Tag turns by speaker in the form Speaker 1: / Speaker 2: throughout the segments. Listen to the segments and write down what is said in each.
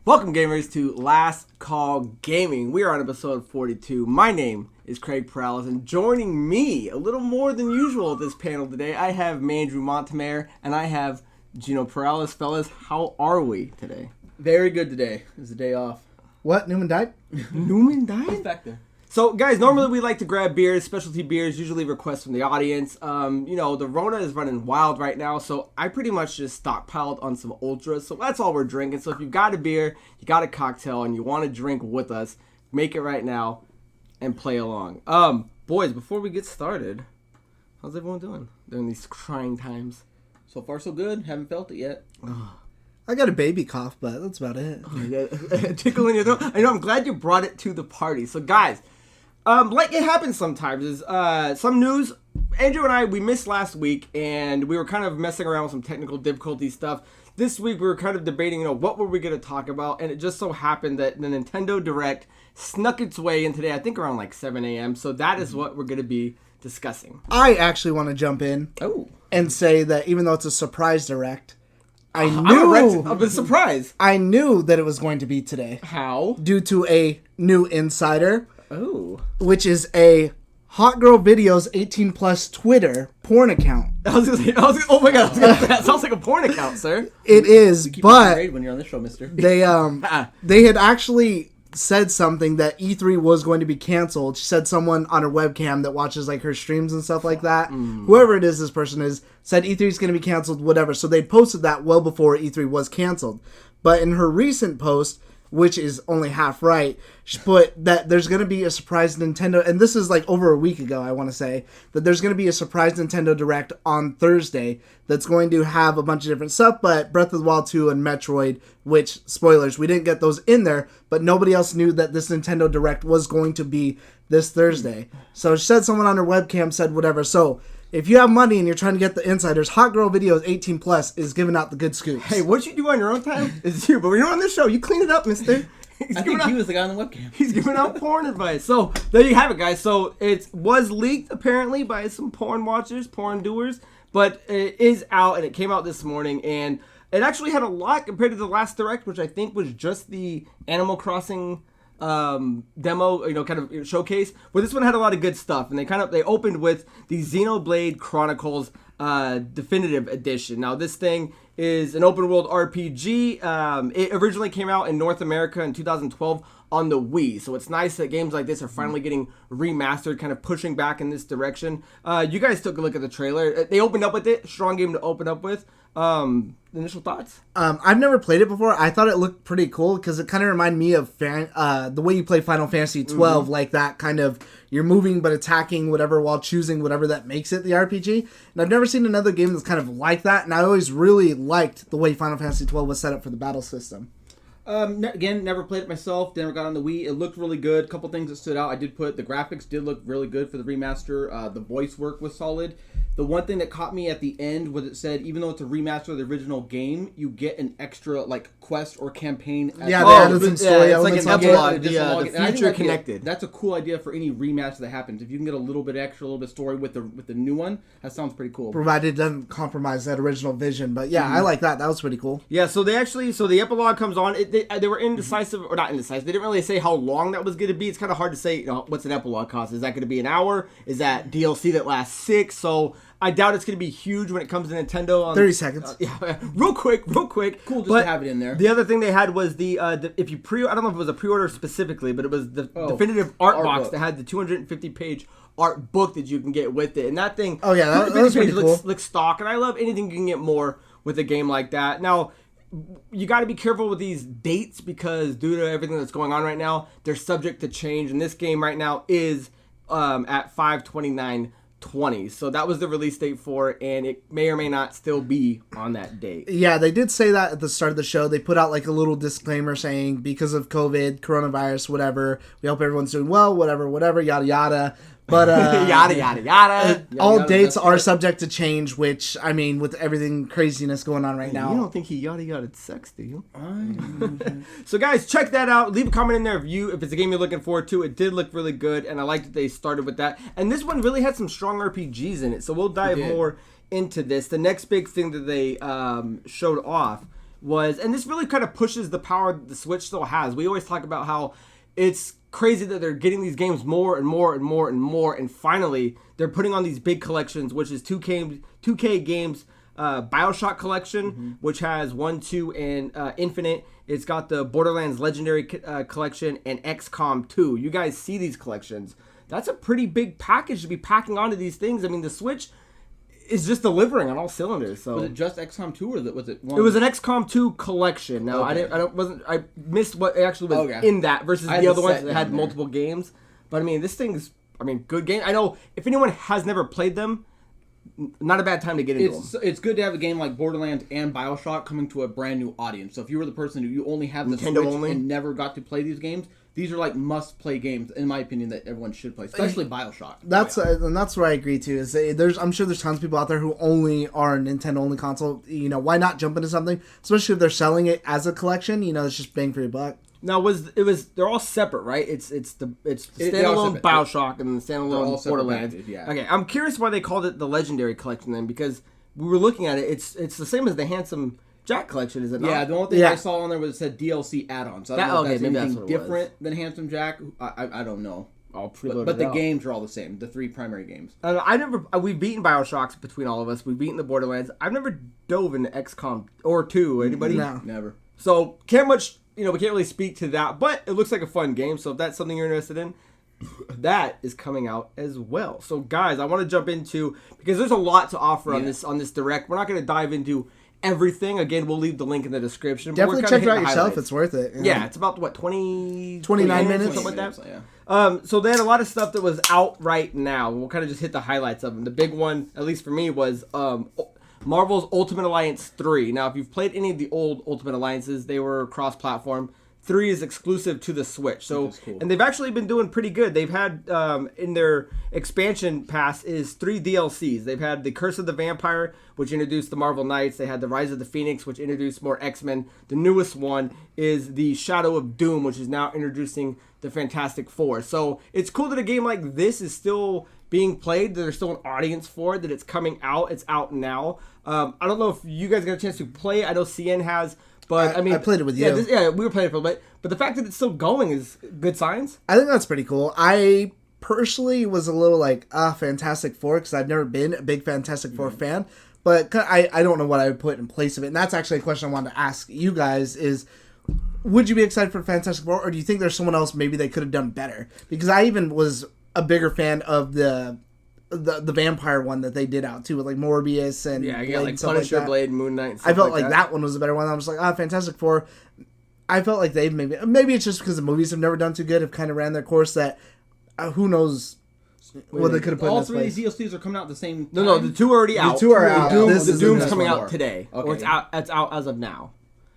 Speaker 1: Welcome, gamers, to Last Call Gaming. We are on episode 42. My name is Craig Perales, and joining me a little more than usual at this panel today, I have Mandrew Montemayor, and I have Gino Perales. Fellas, how are we today?
Speaker 2: Very good today. It was a day off.
Speaker 3: What? Newman died?
Speaker 1: Newman died?
Speaker 2: He's back there.
Speaker 1: So, guys, normally we like to grab beers, specialty beers, usually requests from the audience. The Rona is running wild right now, so I pretty much just stockpiled on some Ultras. So that's all we're drinking. So if you've got a beer, you got a cocktail, and you want to drink with us, make it right now and play along. Boys, before we get started, how's everyone doing during these trying times?
Speaker 2: So far, so good. Haven't felt it yet.
Speaker 3: I got a baby cough, but that's about it.
Speaker 1: Tickle in your throat. I know, I'm glad you brought it to the party. So, guys, like it happens sometimes, is some news. Andrew and I, we missed last week, and we were kind of messing around with some technical difficulty stuff. This week, we were kind of debating, what were we going to talk about, and it just so happened that the Nintendo Direct snuck its way in today, I think around like 7 a.m., so that is what we're going to be discussing.
Speaker 3: I actually want to jump in and say that even though it's a surprise Direct,
Speaker 1: I'm a surprise.
Speaker 3: I knew that it was going to be today.
Speaker 1: How?
Speaker 3: Due to a new insider.
Speaker 1: Oh.
Speaker 3: Which is a Hot Girl Videos 18 plus Twitter porn account.
Speaker 1: I was gonna say, oh my god, that sounds like a porn account, sir.
Speaker 3: It is, but
Speaker 2: When you're on this show, mister.
Speaker 3: they had actually said something that E3 was going to be canceled. She said someone on her webcam that watches like her streams and stuff like that. Whoever it is, this person is, said E3 is going to be canceled, whatever. So they posted that well before E3 was canceled. But in her recent post, which is only half right, she put that there's going to be a surprise Nintendo, and this is like over a week ago, I want to say, that there's going to be a surprise Nintendo Direct on Thursday that's going to have a bunch of different stuff, but Breath of the Wild 2 and Metroid, which, spoilers, we didn't get those in there, but nobody else knew that this Nintendo Direct was going to be this Thursday. So she said someone on her webcam said whatever. So if you have money and you're trying to get the insiders, Hot Girl Videos 18 plus is giving out the good scoops.
Speaker 1: Hey, what you do on your own time is you, but when you're on this show, you clean it up, mister.
Speaker 2: I think he was the guy on the webcam.
Speaker 1: He's giving out porn advice. So there you have it, guys. So it was leaked apparently by some porn watchers, porn doers, but it is out and it came out this morning, and it actually had a lot compared to the last Direct, which I think was just the Animal Crossing demo, kind of showcase. But this one had a lot of good stuff, and they opened with the Xenoblade Chronicles Definitive Edition. Now this thing is an open world RPG. It originally came out in North America in 2012 on the Wii, so it's nice that games like this are finally getting remastered, kind of pushing back in this direction. You guys took a look at the trailer. They opened up with it. Strong game to open up with. Initial thoughts?
Speaker 3: I've never played it before. I thought it looked pretty cool because it kind of reminded me of the way you play Final Fantasy 12, like that kind of you're moving but attacking whatever while choosing whatever that makes it the RPG. And I've never seen another game that's kind of like that, and I always really liked the way Final Fantasy 12 was set up for the battle system.
Speaker 2: Again, never played it myself. Never got on the Wii. It looked really good. A couple things that stood out. I did put the graphics did look really good for the remaster. The voice work was solid. The one thing that caught me at the end was it said even though it's a remaster of the original game, you get an extra quest or campaign.
Speaker 3: They added some story
Speaker 1: elements. It's like an epilogue. The future connected.
Speaker 2: That's a cool idea for any remaster that happens. If you can get a little bit extra, a little bit of story with the new one, that sounds pretty cool.
Speaker 3: Provided it doesn't compromise that original vision. But yeah, I like that. That was pretty cool.
Speaker 1: Yeah. So the epilogue comes on. They were indecisive or not indecisive. They didn't really say how long that was going to be. It's kind of hard to say. What's an epilogue cost? Is that going to be an hour? Is that DLC that lasts 6? So I doubt it's going to be huge when it comes to Nintendo.
Speaker 3: 30 seconds.
Speaker 1: Real quick.
Speaker 2: Cool just to have it in there.
Speaker 1: The other thing they had was the if you I don't know if it was a pre-order specifically, but it was the definitive art box that had the 250-page art book that you can get with it. And that thing,
Speaker 3: that was pretty cool.
Speaker 1: Looks stock, and I love anything you can get more with a game like that. Now, you got to be careful with these dates because due to everything that's going on right now, they're subject to change. And this game right now is at 5/29/20. So that was the release date for it, and it may or may not still be on that date.
Speaker 3: Yeah, they did say that at the start of the show. They put out like a little disclaimer saying because of COVID, coronavirus, whatever, we hope everyone's doing well, whatever, yada yada. But
Speaker 1: yada.
Speaker 3: All dates are subject to change, which I mean, with everything craziness going on right now.
Speaker 1: You don't think he yada sex, do you? So guys, check that out. Leave a comment in there if it's a game you're looking forward to. It did look really good, and I liked that they started with that. And this one really had some strong RPGs in it, so we'll dive more into this. The next big thing that they showed off was, and this really kind of pushes the power that the Switch still has. We always talk about how it's crazy that they're getting these games more and more and more and more, and finally they're putting on these big collections, which is 2K Games BioShock collection, which has 1, 2, and Infinite. It's got the Borderlands Legendary collection and XCOM 2. You guys see these collections. That's a pretty big package to be packing onto these things. I mean, the Switch is just delivering on all cylinders. So
Speaker 2: was it just XCOM 2 or was it one?
Speaker 1: It was an XCOM 2 collection. Now I missed what actually was in that versus the other ones that had multiple games. But I mean, this thing's good game. I know if anyone has never played them, not a bad time to get into them.
Speaker 2: It's good to have a game like Borderlands and BioShock coming to a brand new audience. So if you were the person who you only have the
Speaker 1: Nintendo
Speaker 2: Switch
Speaker 1: only
Speaker 2: and never got to play these games, these are like must-play games, in my opinion, that everyone should play, especially BioShock.
Speaker 3: And that's where I agree too. Is I'm sure there's tons of people out there who only are a Nintendo only console. You know, why not jump into something, especially if they're selling it as a collection? You know, it's just bang for your buck.
Speaker 1: Now they're all separate, right? It's standalone BioShock and the standalone Borderlands.
Speaker 2: Yeah.
Speaker 1: Okay, I'm curious why they called it the Legendary Collection then, because we were looking at it. It's the same as the Handsome Jack collection, is it not?
Speaker 2: Yeah, the only thing I saw on there was it said DLC add-ons. So I don't know if that's anything different than Handsome Jack. I don't know. But the games are all the same. The 3 primary games.
Speaker 1: We've beaten BioShocks between all of us. We've beaten the Borderlands. I've never dove into XCOM or 2. Anybody?
Speaker 3: No,
Speaker 2: never.
Speaker 1: So we can't really speak to that, but it looks like a fun game. So if that's something you're interested in, that is coming out as well. So guys, I want to jump into, because there's a lot to offer on this direct. We're not going to dive into everything. Again, we'll leave the link in the description.
Speaker 3: Definitely check it out yourself. It's worth it.
Speaker 1: Yeah, it's about 29
Speaker 3: minutes,
Speaker 1: something like that.
Speaker 2: Yeah.
Speaker 1: So they had a lot of stuff that was out right now. We'll kind of just hit the highlights of them. The big one, at least for me, was Marvel's Ultimate Alliance 3. Now, if you've played any of the old Ultimate Alliances, they were cross-platform. 3 is exclusive to the Switch. So,
Speaker 2: cool.
Speaker 1: And they've actually been doing pretty good. They've had, in their expansion pass, is 3 DLCs. They've had the Curse of the Vampire, which introduced the Marvel Knights. They had the Rise of the Phoenix, which introduced more X-Men. The newest one is the Shadow of Doom, which is now introducing the Fantastic Four. So it's cool that a game like this is still being played, that there's still an audience for it, that it's coming out. It's out now. I don't know if you guys got a chance to play it. I know CN has. But I played it with you. We were playing it for a bit. But the fact that it's still going is good signs.
Speaker 3: I think that's pretty cool. I personally was a little like, Fantastic Four, because I've never been a big Fantastic Four fan. But I don't know what I would put in place of it. And that's actually a question I wanted to ask you guys is, would you be excited for Fantastic Four, or do you think there's someone else maybe they could have done better? Because I even was a bigger fan of the vampire one that they did out too, with like Morbius and
Speaker 1: Blade, like Punisher, like Blade, Moon Knight.
Speaker 3: I felt like that one was a better one. I was like, Fantastic Four. I felt like they've maybe it's just because the movies have never done too good, have kind of ran their course. That who knows what they could have put.
Speaker 2: All
Speaker 3: in this
Speaker 2: 3
Speaker 3: place.
Speaker 2: of these DLCs are coming out at the same time.
Speaker 1: No, the 2 are already out.
Speaker 3: The 2 are out.
Speaker 1: The Doom's coming out today.
Speaker 2: Okay.
Speaker 1: Or it's out as of now.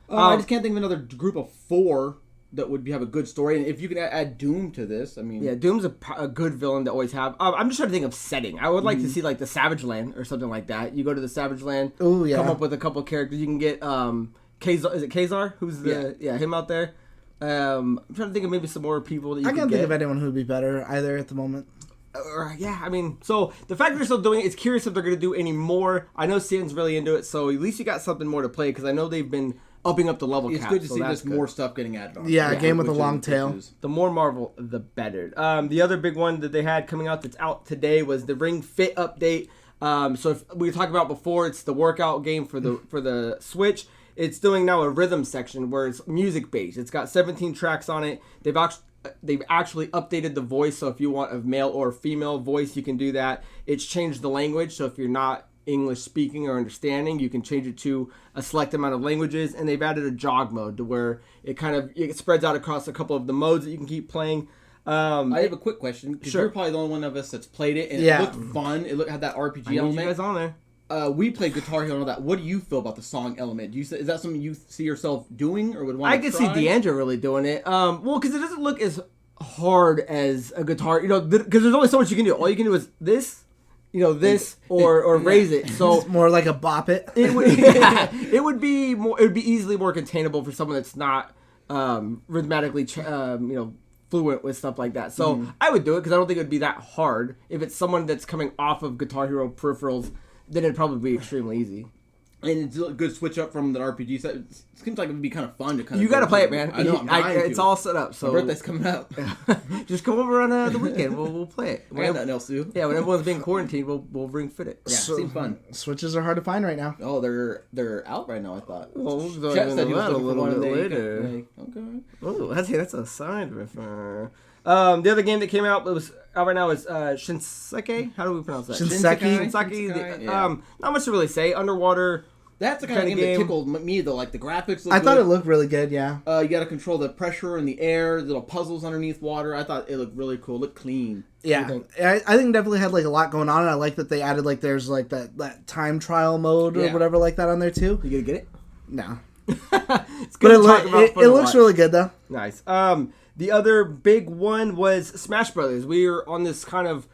Speaker 2: I just can't think of another group of 4 that would have a good story. And if you can add Doom to this, I mean...
Speaker 1: Yeah, Doom's a good villain to always have. I'm just trying to think of setting. I would like to see, like, the Savage Land or something like that. You go to the Savage Land, come up with a couple of characters. You can get, Kazar, is it Kazar? Who's him out there? I'm trying to think of maybe some more people that you can get.
Speaker 3: I can't think of anyone who would be better either at the moment.
Speaker 1: So the fact that they're still doing it, it's curious if they're going to do any more. I know Stan's really into it, so at least you got something more to play, because I know they've been upping up the level cap.
Speaker 2: It's good to see there's more stuff getting added on.
Speaker 3: Yeah, a game with a long tail.
Speaker 1: The more Marvel, the better. The other big one that they had coming out that's out today was the Ring Fit update. So if we talked about before, it's the workout game for the Switch. It's doing now a rhythm section where it's music based. It's got 17 tracks on it. They've actually updated the voice, so if you want a male or female voice, you can do that. It's changed the language, so if you're not English speaking or understanding, you can change it to a select amount of languages, and they've added a jog mode to where it spreads out across a couple of the modes that you can keep playing.
Speaker 2: I have a quick question, because you're probably the only one of us that's played it, and it looked fun. It had that RPG element.
Speaker 1: You guys on there.
Speaker 2: We played Guitar Hero and all that. What do you feel about the song element? Is that something you see yourself doing or would want to try?
Speaker 1: I could see Deandra really doing it. Well, because it doesn't look as hard as a guitar, because there's only so much you can do. All you can do is this, or raise it. So
Speaker 3: it's more like a bop it.
Speaker 1: It would be easily more containable for someone that's not rhythmically fluent with stuff like that. So I would do it because I don't think it would be that hard. If it's someone that's coming off of Guitar Hero peripherals, then it'd probably be extremely easy.
Speaker 2: And it's a good switch up from the RPG set. It seems like it would be kind of fun to kind of.
Speaker 1: You got to play it, man.
Speaker 2: I know.
Speaker 1: It's all set up. So
Speaker 2: my birthday's coming up.
Speaker 1: Just come over on the weekend. We'll play it.
Speaker 2: I got nothing else to do.
Speaker 1: Yeah, when everyone's being quarantined, we'll ring fit it.
Speaker 2: Yeah, seems fun.
Speaker 3: Switches are hard to find right now.
Speaker 2: Oh, they're out right now. I thought.
Speaker 1: Well, we'll
Speaker 2: Chet said he was
Speaker 1: a little bit later.
Speaker 2: Okay.
Speaker 1: Oh, that's a side riff. The other game that came out that was out right now is Shinseki. How do we pronounce that?
Speaker 3: Shinseki.
Speaker 1: Shinseki.
Speaker 2: Yeah.
Speaker 1: Not much to really say. Underwater.
Speaker 2: That's the kind of game that tickled me though. Like the graphics.
Speaker 3: I thought it looked really good. Yeah.
Speaker 2: You got to control the pressure in the air, little puzzles underneath water. I thought it looked really cool. Looked clean.
Speaker 3: Yeah, I think definitely had like a lot going on, and I like that they added like there's like that time trial mode or whatever like that on there too.
Speaker 1: You gonna get it?
Speaker 3: No.
Speaker 1: It's good.
Speaker 3: But it looks really good though.
Speaker 1: Nice. The other big one was Smash Brothers. We are on this kind of,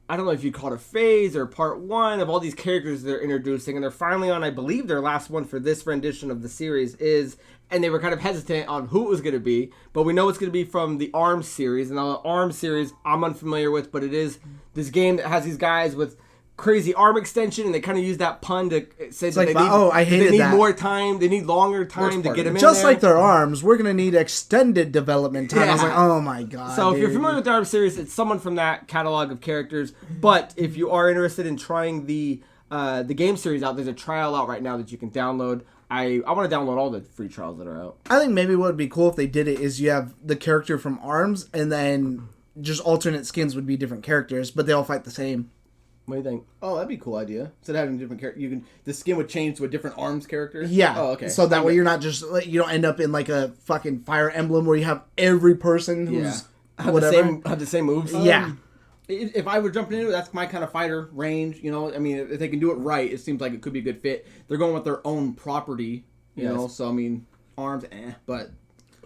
Speaker 1: I don't know if you call it a phase or part one of all these characters they're introducing, and they're finally on, I believe, their last one for this rendition of the series is, and they were kind of hesitant on who it was going to be, but we know it's going to be from the ARMS series, and the ARMS series I'm unfamiliar with, but it is this game that has these guys with crazy arm extension, and they kind of use that pun to say that they need more time, they need longer time to get them in
Speaker 3: just
Speaker 1: there.
Speaker 3: like their arms, we're gonna need extended development time.
Speaker 1: Yeah.
Speaker 3: I was like, oh my god.
Speaker 1: So if you're familiar with the ARMS series, it's someone from that catalog of characters. But if you are interested in trying the game series out, there's a trial out right now that you can download. I want to download all the free trials that are out.
Speaker 3: I think maybe what would be cool if they did it is you have the character from ARMS, and then just alternate skins would be different characters, but they all fight the same.
Speaker 1: What do you think?
Speaker 2: Oh, that'd be a cool idea. Instead of having different characters, the skin would change to a different ARMS character.
Speaker 3: Yeah.
Speaker 2: Oh, okay.
Speaker 3: So that way you're not just you don't end up in like a fucking Fire Emblem where you have every person who's
Speaker 1: have the same moves.
Speaker 3: Yeah.
Speaker 2: If I were jumping into it, that's my kind of fighter range. You know, I mean, if they can do it right, it seems like it could be a good fit. They're going with their own property. You know, so I mean, ARMS, but.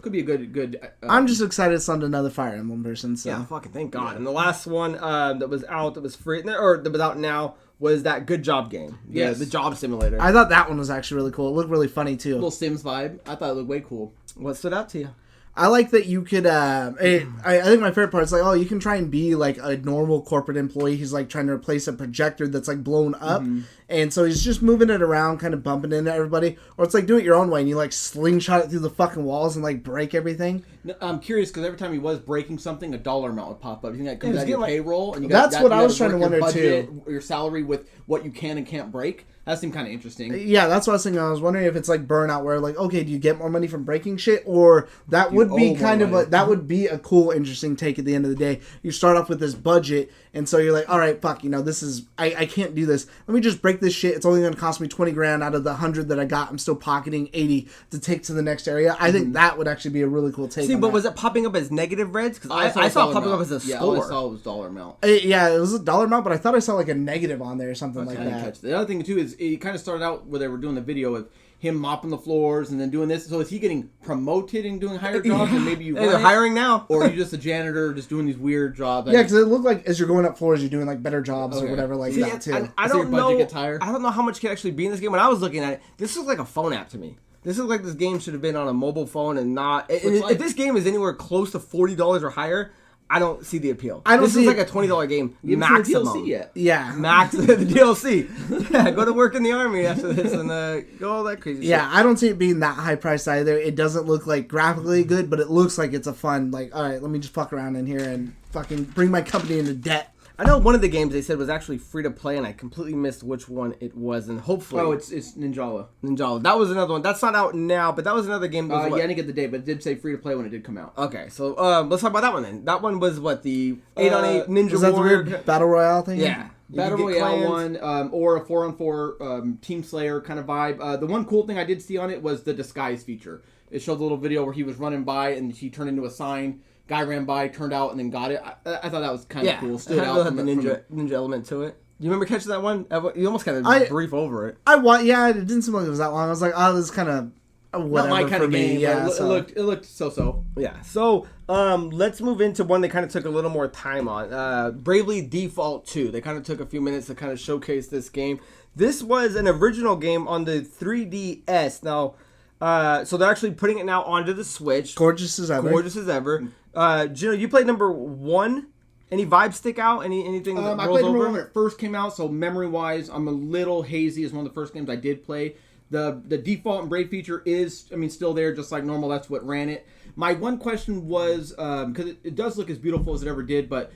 Speaker 2: Could be a good.
Speaker 3: I'm just excited it's not another Fire Emblem person. So.
Speaker 1: Yeah, fucking thank God. Yeah. And the last one that was out, that was free, or that was out now, was that Good Job game. Yeah, the job simulator.
Speaker 3: I thought that one was actually really cool. It looked really funny too.
Speaker 2: A little Sims vibe. I thought it looked way cool.
Speaker 1: What stood out to you?
Speaker 3: I like that you could. I think my favorite part is like, you can try and be like a normal corporate employee. He's like trying to replace a projector that's like blown up, and so he's just moving it around, kind of bumping into everybody. Or it's like do it your own way, and you like slingshot it through the fucking walls and like break everything.
Speaker 2: I'm curious because every time he was breaking something, a dollar amount would pop up. You think that comes out of your payroll, and you got
Speaker 3: that's what I was trying to wonder too.
Speaker 2: Your salary with what you can and can't break. That seemed kind of interesting.
Speaker 3: Yeah, that's what I was thinking. I was wondering if it's like Burnout, where like, okay, do you get more money from breaking shit, or that would be kind of that would be a cool, interesting take at the end of the day. You start off with this budget, and so you're like, all right, fuck, this is I can't do this. Let me just break this shit. It's only going to cost me $20,000 out of the 100 that I got. I'm still pocketing 80 to take to the next area. I think that would actually be a really cool take.
Speaker 1: See, but was it popping up as negative reds? Because I saw it popping up as a score.
Speaker 2: All I saw was dollar amount.
Speaker 3: Yeah, it was a dollar amount, but I thought I saw like a negative on there or something like that.
Speaker 2: The other thing too is it kind of started out where they were doing the video of him mopping the floors and then doing this. So is he getting promoted and doing higher jobs? And maybe
Speaker 1: they're hiring now,
Speaker 2: or are you just a janitor just doing these weird jobs?
Speaker 3: Yeah, because it looked like as you're going up floors, you're doing like better jobs or whatever like that too.
Speaker 1: I don't know. I don't know how much can actually be in this game. When I was looking at it, this looks like a phone app to me. This looks like this game should have been on a mobile phone and not. If this game is anywhere close to $40 or higher, I don't see the appeal. This is like a $20 game maximum.
Speaker 2: DLC yet.
Speaker 3: Yeah,
Speaker 1: max the DLC. Yeah, go to work in the army after this and go all that crazy.
Speaker 3: Yeah, shit. I don't see it being that high priced either. It doesn't look like graphically good, but it looks like it's a fun. Like, all right, let me just fuck around in here and fucking bring my company into debt.
Speaker 1: I know one of the games they said was actually free to play, and I completely missed which one it was, and hopefully...
Speaker 2: Oh, it's Ninjala.
Speaker 1: Ninjala. That was another one. That's not out now, but that was another game...
Speaker 2: Yeah, I didn't get the date, but it did say free to play when it did come out.
Speaker 1: Okay, so let's talk about that one then. That one was what, the 8-on-8 Ninja
Speaker 3: was that
Speaker 1: Warrior...
Speaker 3: the weird Battle Royale thing?
Speaker 1: Yeah.
Speaker 2: Battle Royale one, or a 4-on-4 Team Slayer kind of vibe. The one cool thing I did see on it was the disguise feature. It showed a little video where he was running by, and he turned into a sign... Guy ran by, turned out, and then got it. I thought that was kind of cool. Stood out
Speaker 1: from the ninja element to it. You remember catching that one? You almost kind of brief over it.
Speaker 3: Yeah, it didn't seem like it was that long. I was like, oh, this is kind of whatever.
Speaker 2: Not my kind
Speaker 3: for
Speaker 2: of game.
Speaker 3: Me. Yeah,
Speaker 2: it looked so.
Speaker 1: Yeah. So let's move into one they kind of took a little more time on. Bravely Default 2. They kind of took a few minutes to kind of showcase this game. This was an original game on the 3DS. Now. So they're actually putting it now onto the Switch.
Speaker 3: Gorgeous as ever.
Speaker 1: Gino, you played number 1? Any vibes stick out? Anything that
Speaker 2: I
Speaker 1: rolls
Speaker 2: played
Speaker 1: over?
Speaker 2: when it first came out, so memory-wise, I'm a little hazy. It's one of the first games I did play. The default and Brave feature is, still there, just like normal. That's what ran it. My one question was, because it does look as beautiful as it ever did, but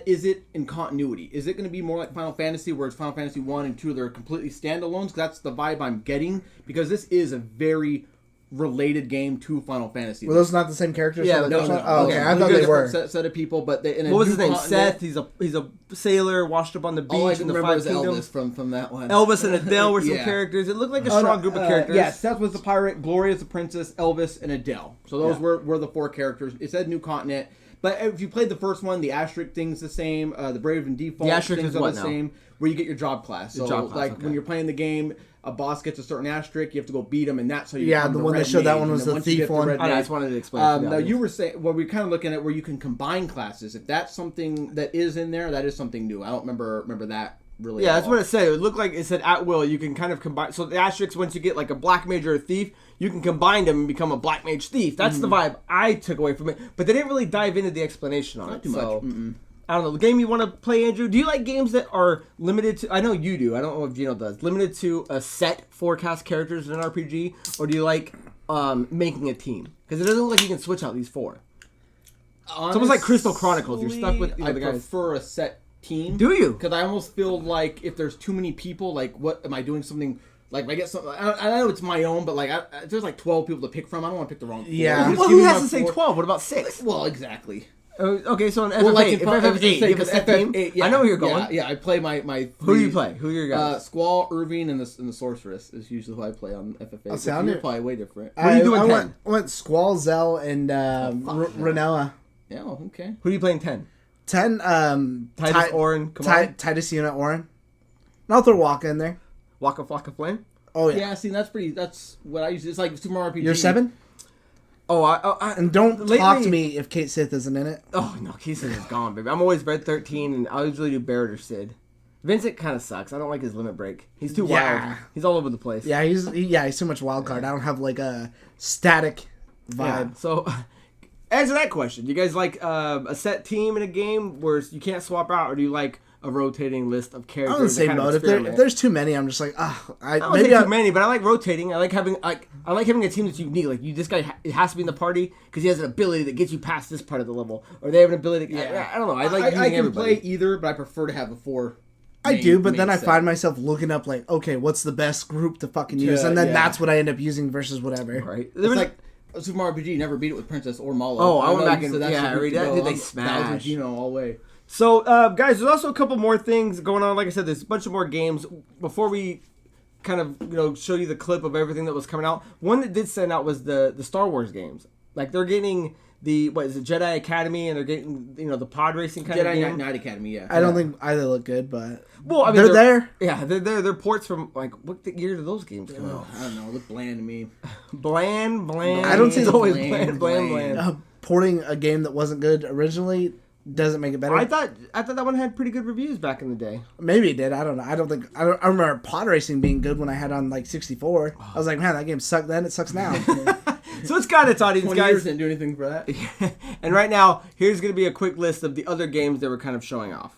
Speaker 2: is it in continuity? Is it going to be more like Final Fantasy, where it's Final Fantasy 1 and 2, they're completely standalones? Because that's the vibe I'm getting, because this is a very related game to Final Fantasy.
Speaker 3: Were those not the same characters?
Speaker 1: Yeah,
Speaker 3: from the
Speaker 1: no,
Speaker 3: first
Speaker 1: no,
Speaker 3: one? Oh, okay.
Speaker 2: no.
Speaker 3: I thought they were.
Speaker 2: Set of people, but in a
Speaker 1: What was
Speaker 2: new
Speaker 1: his name?
Speaker 2: continent-
Speaker 1: Seth. He's a sailor washed up on the
Speaker 2: All I
Speaker 1: beach
Speaker 2: can
Speaker 1: in the
Speaker 2: remember
Speaker 1: Five
Speaker 2: is
Speaker 1: Kingdoms.
Speaker 2: Elvis from that one.
Speaker 1: Elvis and Adele were some
Speaker 2: Yeah.
Speaker 1: characters. It looked like a strong group of characters.
Speaker 2: Yeah, Seth was the pirate, Gloria is the princess, Elvis, and Adele. So those were the 4 characters. It said New Continent. But if you played the first one, the asterisk thing's the same. The Brave and Default
Speaker 1: The asterisk
Speaker 2: things
Speaker 1: is
Speaker 2: are
Speaker 1: what
Speaker 2: the
Speaker 1: now?
Speaker 2: same. Where you get your job class. So
Speaker 1: job class, okay.
Speaker 2: when you're playing the game, a boss gets a certain asterisk, you have to go beat him, and that's how you
Speaker 3: Yeah,
Speaker 2: become
Speaker 3: the
Speaker 2: the
Speaker 3: one they
Speaker 2: red
Speaker 3: showed, that
Speaker 2: mage.
Speaker 3: one was
Speaker 2: And then
Speaker 3: the
Speaker 2: once you
Speaker 3: thief
Speaker 2: get the
Speaker 3: one.
Speaker 2: red
Speaker 1: I
Speaker 2: mage-
Speaker 1: just wanted to explain. To the
Speaker 2: now
Speaker 1: audience.
Speaker 2: you were saying, well, we're kind of looking at where you can combine classes. If that's something that is in there, that is something new. I don't remember that really.
Speaker 1: Yeah,
Speaker 2: at
Speaker 1: that's
Speaker 2: all.
Speaker 1: what it said. It looked like it said at will. You can kind of combine. So the asterisks, once you get like a black mage or a thief, you can combine them and become a black mage thief. That's the vibe I took away from it. But they didn't really dive into the explanation on
Speaker 2: Not
Speaker 1: it.
Speaker 2: too much.
Speaker 1: So,
Speaker 2: Mm-mm.
Speaker 1: I don't know. The game you want to play, Andrew? Do you like games that are limited to... I know you do. I don't know if Gino does. Limited to a set forecast characters in an RPG? Or do you like making a team? Because it doesn't look like you can switch out these 4. It's almost like Crystal Chronicles. You're stuck with
Speaker 2: I
Speaker 1: the guys.
Speaker 2: prefer a set team.
Speaker 1: Do you?
Speaker 2: Because I almost feel like if there's too many people, like, what am I doing something? Like, if I get something, I know it's my own, but like, if there's like 12 people to pick from, I don't want to pick the wrong. 4.
Speaker 3: Yeah.
Speaker 2: Just
Speaker 1: Well,
Speaker 2: give
Speaker 1: who
Speaker 2: me
Speaker 1: has
Speaker 2: my
Speaker 1: to say
Speaker 2: 4.
Speaker 1: 12? What about 6?
Speaker 2: Well, exactly.
Speaker 1: Okay, so in FF8,
Speaker 2: Well, like
Speaker 1: if FF8, you have a set team? I know where you're going.
Speaker 2: Yeah, I play my
Speaker 1: Who do you play? Who are your guys?
Speaker 2: Squall, Irving, and the Sorceress is usually who I play on FF8.
Speaker 3: see, I'm
Speaker 2: You're
Speaker 3: here.
Speaker 2: probably way different.
Speaker 1: What do you do in 10?
Speaker 3: I went Squall, Zell, and Renoa.
Speaker 2: Yeah, well, okay.
Speaker 1: Who do you play in 10?
Speaker 3: 10,
Speaker 1: Titus, Orin, Kamari?
Speaker 3: Titus, Unit, Orin. And I'll throw Waka in there.
Speaker 1: Waka Flocka Flame?
Speaker 3: Oh, yeah.
Speaker 2: Yeah, see, that's what I use. It's like Super Mario RPG.
Speaker 3: You're 7?
Speaker 1: Oh,
Speaker 3: And don't
Speaker 1: lately-
Speaker 3: talk to me if Kate Sith isn't in it.
Speaker 1: Oh, no, Keeson is gone, baby. I'm always Red 13, and I usually do Barrett or Sid. Vincent kind of sucks. I don't like his limit break. He's too
Speaker 3: Yeah.
Speaker 1: wild. He's all over the place.
Speaker 3: Yeah, he's too much wild card. I don't have like a static vibe.
Speaker 1: So, answer that question. Do you guys like a set team in a game where you can't swap out, or do you like a rotating list of characters?
Speaker 3: I'm in the same
Speaker 1: that kind of
Speaker 3: mode. If
Speaker 1: experiment?
Speaker 3: there's too many, I'm just like,
Speaker 1: I don't say too many, but I like rotating. I like having a team that's unique. Like this guy, it has to be in the party because he has an ability that gets you past this part of the level, or they have an ability. I don't know. I like using
Speaker 2: I can
Speaker 1: everybody.
Speaker 2: play either, but I prefer to have a 4.
Speaker 3: I do, but then I
Speaker 2: set.
Speaker 3: find myself looking up like, okay, what's the best group to fucking use, and then
Speaker 2: yeah.
Speaker 3: that's what I end up using versus whatever.
Speaker 1: Right.
Speaker 2: It's like Super Mario RPG. You never beat it with Princess or Malo.
Speaker 1: Oh, I went
Speaker 2: know
Speaker 1: back
Speaker 2: you
Speaker 1: and-
Speaker 2: said that's
Speaker 1: yeah,
Speaker 2: the group to
Speaker 1: that
Speaker 2: go.
Speaker 1: did they
Speaker 2: That was
Speaker 1: smash.
Speaker 2: with Gino all the way.
Speaker 1: So, guys, there's also a couple more things going on. Like I said, there's a bunch of more games. Before we kind of, show you the clip of everything that was coming out, one that did stand out was the Star Wars games. Like, they're getting the, Jedi Academy, and they're getting, the pod racing kind of
Speaker 2: Jedi
Speaker 1: game.
Speaker 2: Knight Academy, yeah.
Speaker 3: I don't think either look good, but
Speaker 1: Well, I mean,
Speaker 3: they're there.
Speaker 1: Yeah, they're ports from, like, what year did those games come out?
Speaker 2: I don't know. It looked bland to me.
Speaker 1: Bland.
Speaker 3: I don't see
Speaker 1: It's
Speaker 3: the
Speaker 1: always
Speaker 2: bland.
Speaker 1: bland.
Speaker 3: Porting a game that wasn't good originally doesn't make it better.
Speaker 1: I thought that one had pretty good reviews back in the day.
Speaker 3: Maybe it did. I don't know. I remember pod racing being good when I had on like 64. I was like, man, that game sucked then. It sucks now.
Speaker 1: So it's got its audience,
Speaker 2: 20
Speaker 1: guys.
Speaker 2: years didn't do anything for that.
Speaker 1: And right now, here's going to be a quick list of the other games they were kind of showing off.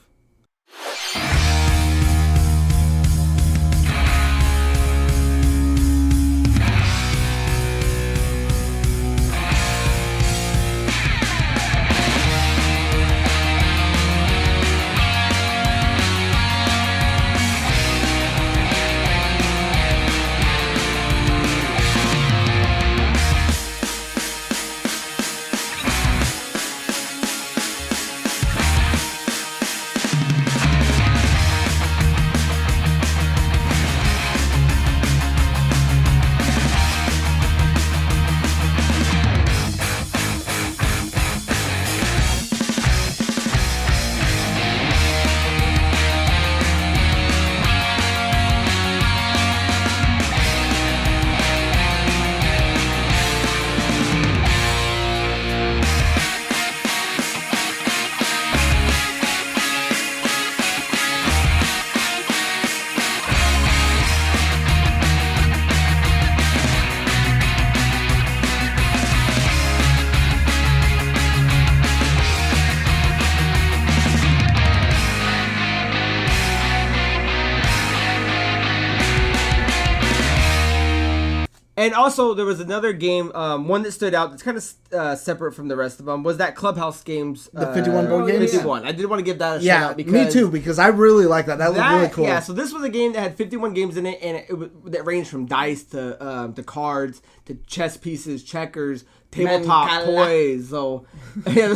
Speaker 1: And also, there was another game, one that stood out that's kind of separate from the rest of them, was that Clubhouse Games.
Speaker 3: The 51 board games?
Speaker 1: 51. I did want to give that a shout out because...
Speaker 3: me too, because I really like that. That looked really cool.
Speaker 1: Yeah, so this was a game that had 51 games in it, and that ranged from dice to cards to chess pieces, checkers, tabletop toys. So, yeah,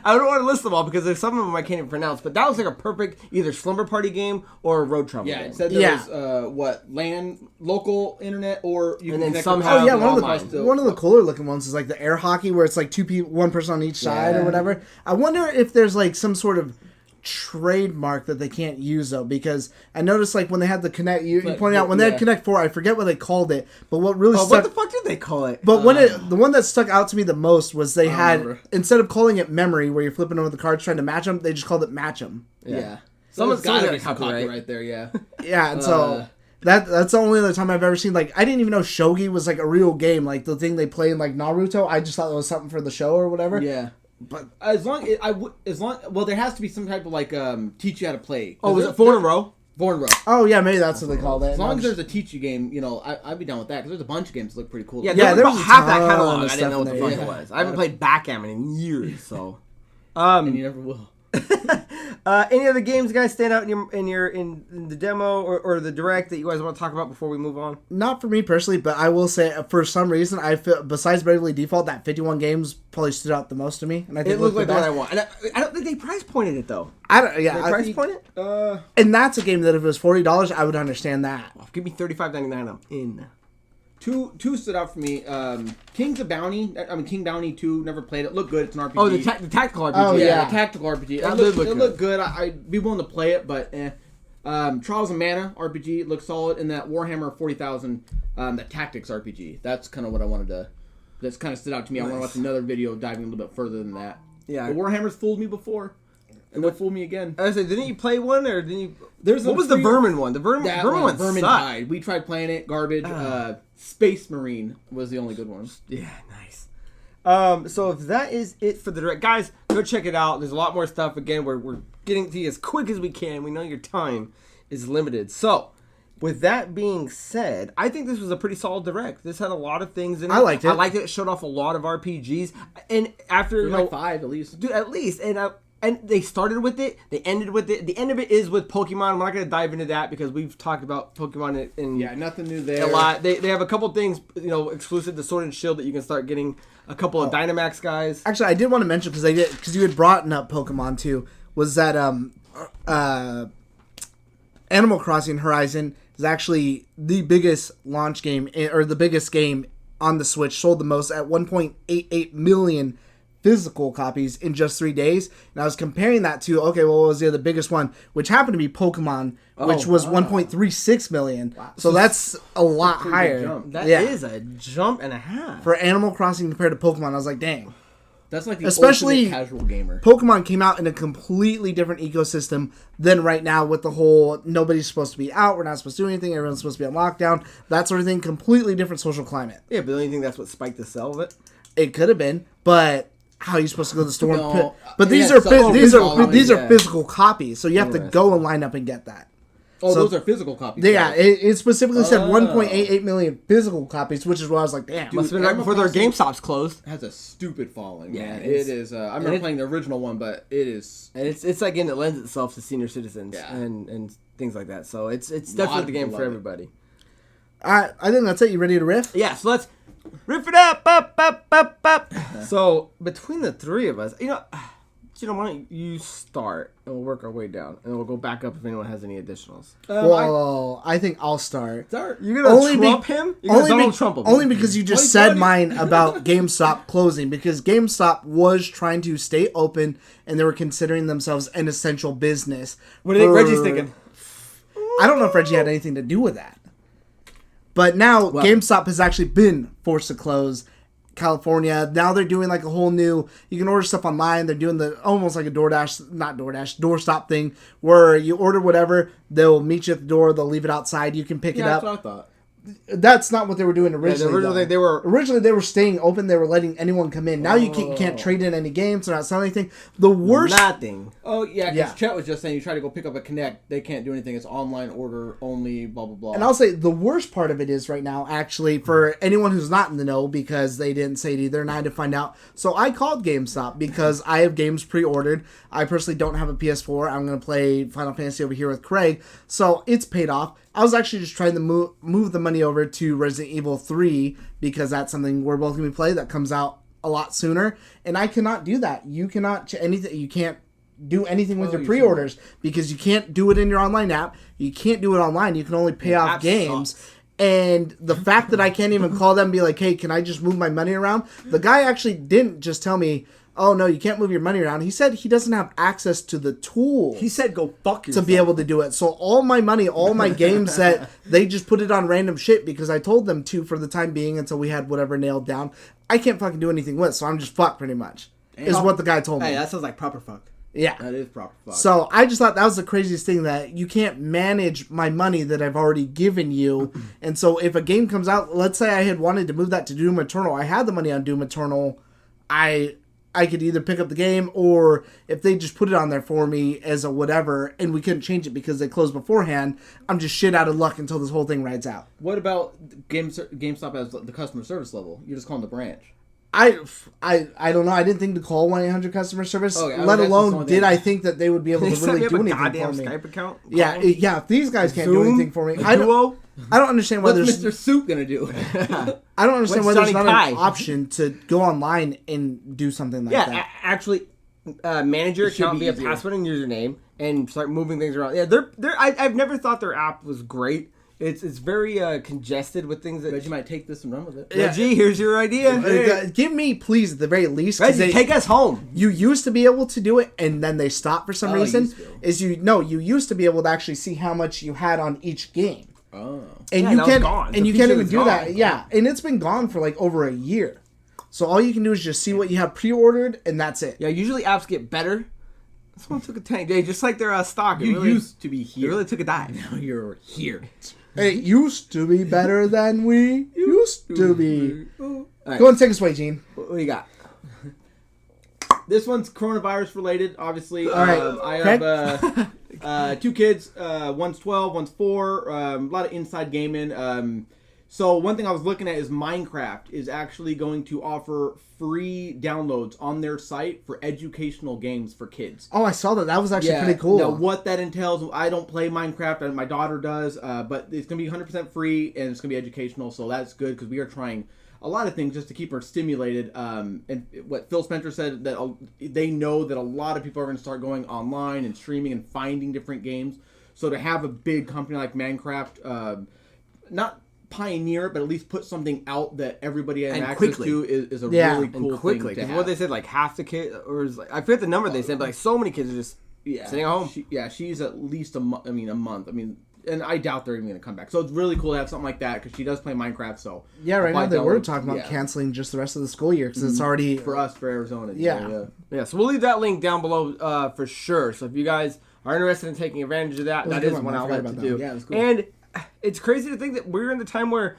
Speaker 1: I don't want to list them all because there's some of them I can't even pronounce, but that was like a perfect either slumber party game or a road travel game.
Speaker 2: Yeah, it said there was, local internet, or you
Speaker 1: and
Speaker 2: can
Speaker 1: then
Speaker 2: connect
Speaker 1: somehow
Speaker 3: one of the cooler looking ones is like the air hockey where it's like two people, one person on each side or whatever. I wonder if there's like some sort of trademark that they can't use though, because I noticed like when they had the Connect, you pointed out when they had Connect 4, I forget what they called it, but what really stuck,
Speaker 1: what the fuck did they call it?
Speaker 3: But the one that stuck out to me the most was they had, instead of calling it memory where you're flipping over the cards trying to match them, they just called it match them.
Speaker 2: Yeah.
Speaker 1: Someone's got
Speaker 2: got
Speaker 1: a
Speaker 2: copyright there, yeah.
Speaker 3: Yeah, and so that's the only other time I've ever seen, like, I didn't even know shogi was like a real game, like the thing they play in like Naruto. I just thought it was something for the show or whatever.
Speaker 2: Yeah. But well, there has to be some type of like teach you how to play.
Speaker 1: Oh, was it 4 in a row?
Speaker 2: 4 in a row.
Speaker 3: Oh yeah, maybe that's what they call it.
Speaker 2: As long as there's a teach you game, you know, I'd be down with that because there's a bunch of games that look pretty cool.
Speaker 1: Yeah,
Speaker 3: there
Speaker 1: was
Speaker 3: was
Speaker 1: half that
Speaker 3: ton
Speaker 1: catalog.
Speaker 3: of
Speaker 1: I didn't know what the
Speaker 3: stuff
Speaker 1: fuck
Speaker 3: in
Speaker 1: it
Speaker 3: there,
Speaker 1: was. I haven't played backgammon in years, so.
Speaker 2: And you never will.
Speaker 1: Any other games, guys, stand out in the demo or the direct that you guys want to talk about before we move on?
Speaker 3: Not for me personally, but I will say for some reason I feel besides Bravely Default, that 51 games probably stood out the most to me, and I think
Speaker 1: it looked like the one I want. And I don't think they price pointed it though.
Speaker 3: I don't. Yeah,
Speaker 1: Did they price point it.
Speaker 3: And that's a game that if it was $40, I would understand that.
Speaker 1: Oh, give me $35.99. I'm in.
Speaker 2: Two stood out for me. King Bounty 2, never played it. Looked good. It's an RPG.
Speaker 1: Oh, the tactical RPG.
Speaker 3: Oh, yeah.
Speaker 2: The tactical RPG.
Speaker 1: That
Speaker 2: It
Speaker 1: looked
Speaker 2: looked good. I'd be willing to play it, but Trials of Mana RPG looked solid. And that Warhammer 40,000, the Tactics RPG. That's kind of what I wanted to... That's kind of stood out to me. Nice. I want to watch another video diving a little bit further than that. Yeah. The Warhammer's fooled me before. And they'll fool me again.
Speaker 1: I was like, didn't you play one, or didn't you... What was the Vermin one? The Vermin one
Speaker 2: Vermin
Speaker 1: sucked.
Speaker 2: Tide. We tried playing it. Garbage. Space Marine was the only good one.
Speaker 1: Yeah, nice. So if that is it for the direct, guys, go check it out. There's a lot more stuff. Again, we're getting to you as quick as we can. We know your time is limited. So, with that being said, I think this was a pretty solid direct. This had a lot of things in it.
Speaker 3: I liked it.
Speaker 1: I liked it. It showed off a lot of RPGs. And after...
Speaker 2: like 5 at least.
Speaker 1: Dude, at least. And they started with it. They ended with it. The end of it is with Pokemon. I'm not going to dive into that because we've talked about Pokemon in
Speaker 2: nothing new there.
Speaker 1: A lot. They have a couple things, exclusive to Sword and Shield that you can start getting a couple of Dynamax guys.
Speaker 3: Actually, I did want to mention because you had brought up Pokemon too. Was that Animal Crossing Horizon is actually the biggest launch game or the biggest game on the Switch, sold the most at 1.88 million physical copies in just 3 days. And I was comparing that to, what was the biggest one, which happened to be Pokemon, which was 1.36 million. Wow. So that's a lot higher.
Speaker 1: That is a jump and a half.
Speaker 3: For Animal Crossing compared to Pokemon, I was like, dang.
Speaker 2: That's like the ultimate casual gamer.
Speaker 3: Pokemon came out in a completely different ecosystem than right now with the whole nobody's supposed to be out, we're not supposed to do anything, everyone's supposed to be on lockdown, that sort of thing. Completely different social climate.
Speaker 1: Yeah, but don't you think that's what spiked the sell of it?
Speaker 3: It could have been, but how are you supposed to go to the store and pick? But these are physical copies, so you have to go and line up and get that.
Speaker 2: Oh, so, those are physical copies.
Speaker 3: Yeah, it specifically said 1.88 million physical copies, which is why I was like, damn.
Speaker 1: Dude, must have been right before their GameStops closed.
Speaker 2: It has a stupid following, man. It is. I remember playing the original one, but it is.
Speaker 1: And it's like, it lends itself to senior citizens and things like that. So it's definitely the game for everybody.
Speaker 3: I think that's it. You ready to riff?
Speaker 1: Yeah, so let's riff it up. So between the three of us, why don't you start and we'll work our way down and we'll go back up if anyone has any additionals.
Speaker 3: I think I'll start.
Speaker 1: You're gonna Trump him? You're gonna Donald Trump him?
Speaker 3: Only because you just said mine about GameStop closing, because GameStop was trying to stay open and they were considering themselves an essential business.
Speaker 1: What do you think Reggie's thinking?
Speaker 3: I don't know if Reggie had anything to do with that. But now GameStop has actually been forced to close. California. Now they're doing like a whole new, you can order stuff online. They're doing almost like a doorstop thing where you order whatever, they'll meet you at the door, they'll leave it outside, you can pick it up.
Speaker 2: That's what I thought.
Speaker 3: That's not what they were doing originally.
Speaker 1: Originally
Speaker 3: they were staying open. They were letting anyone come in. Now you can't trade in any games. They're not selling anything. The worst.
Speaker 1: Nothing.
Speaker 2: Oh yeah, because Chet was just saying you try to go pick up a Connect, they can't do anything. It's online order only. Blah blah blah.
Speaker 3: And I'll say the worst part of it is right now, actually, for anyone who's not in the know, because they didn't say it either, and I had to find out. So I called GameStop because I have games pre-ordered. I personally don't have a PS4. I'm going to play Final Fantasy over here with Craig, so it's paid off. I was actually just trying to move the money over to Resident Evil 3 because that's something we're both going to be playing that comes out a lot sooner, and I cannot do that. You cannot anything. You can't do anything with your pre-orders because you can't do it in your online app. You can't do it online. You can only pay off games. Sucks. And the fact that I can't even call them and be like, hey, can I just move my money around? The guy actually didn't just tell me, oh, no, you can't move your money around. He said he doesn't have access to the tool.
Speaker 1: He said go fuck yourself.
Speaker 3: To be able to do it. So all my money, all my games that they just put it on random shit because I told them to for the time being until we had whatever nailed down. I can't fucking do anything with, so I'm just fucked pretty much. Is what the guy told me.
Speaker 1: Hey, that sounds like proper fuck.
Speaker 3: Yeah.
Speaker 2: That is proper fuck.
Speaker 3: So I just thought that was the craziest thing, that you can't manage my money that I've already given you. And so if a game comes out, let's say I had wanted to move that to Doom Eternal. I had the money on Doom Eternal. I could either pick up the game, or if they just put it on there for me as a whatever and we couldn't change it because they closed beforehand, I'm just shit out of luck until this whole thing rides out.
Speaker 2: What about GameStop as the customer service level? You're just calling the branch.
Speaker 3: I don't know. I didn't think to call 1-800 customer service, let alone did I think that they would be able to really do anything for me.
Speaker 1: Skype account?
Speaker 3: Yeah, if these guys can't do anything for me, I don't understand why
Speaker 2: What's Mr. Soup gonna do?
Speaker 3: I don't understand why there's not an option to go online and do something like that.
Speaker 1: Yeah, actually, manage your account via password and username and start moving things around. Yeah, I've never thought their app was great. It's very congested with things that...
Speaker 2: Reggie might take this and run with it.
Speaker 1: Reggie, here's your idea.
Speaker 3: Give me, please, at the very least.
Speaker 1: Reggie, take us home.
Speaker 3: You used to be able to do it, and then they stopped for some reason. You used to be able to actually see how much you had on each game.
Speaker 2: Oh.
Speaker 3: And you can't even do that. Yeah, and it's been gone for like over a year. So all you can do is just see what you have pre-ordered, and that's it.
Speaker 1: Yeah, usually apps get better. This one took a tank. They just like their stock.
Speaker 2: You used to be here.
Speaker 1: It really took a dive.
Speaker 2: Now you're here.
Speaker 3: It used to be better than we used to be.
Speaker 1: Right.
Speaker 3: Go and take us away, Gene.
Speaker 1: What do you got?
Speaker 2: This one's coronavirus related, obviously.
Speaker 3: All right.
Speaker 2: I have 2 kids. One's 12, one's 4. A lot of inside gaming. So one thing I was looking at is Minecraft is actually going to offer free downloads on their site for educational games for kids.
Speaker 3: Oh, I saw that. That was actually pretty cool.
Speaker 2: Now, what that entails, I don't play Minecraft, and my daughter does, but it's going to be 100% free, and it's going to be educational, so that's good, because we are trying a lot of things just to keep her stimulated. And what Phil Spencer said, that they know that a lot of people are going to start going online and streaming and finding different games. So to have a big company like Minecraft, not pioneer, but at least put something out that everybody has access to is a really cool thing to have.
Speaker 1: What they said, like half the kids, or I forget the number they said, but like so many kids are just sitting at home.
Speaker 2: She's at least a month. And I doubt they're even going to come back. So it's really cool to have something like that, because she does play Minecraft. So
Speaker 3: right now they were talking about canceling just the rest of the school year, because it's already
Speaker 2: for us, for Arizona.
Speaker 3: Yeah.
Speaker 1: So we'll leave that link down below for sure. So if you guys are interested in taking advantage of that, that is one outlet to do.
Speaker 2: Yeah, that's cool.
Speaker 1: And it's crazy to think that we're in the time where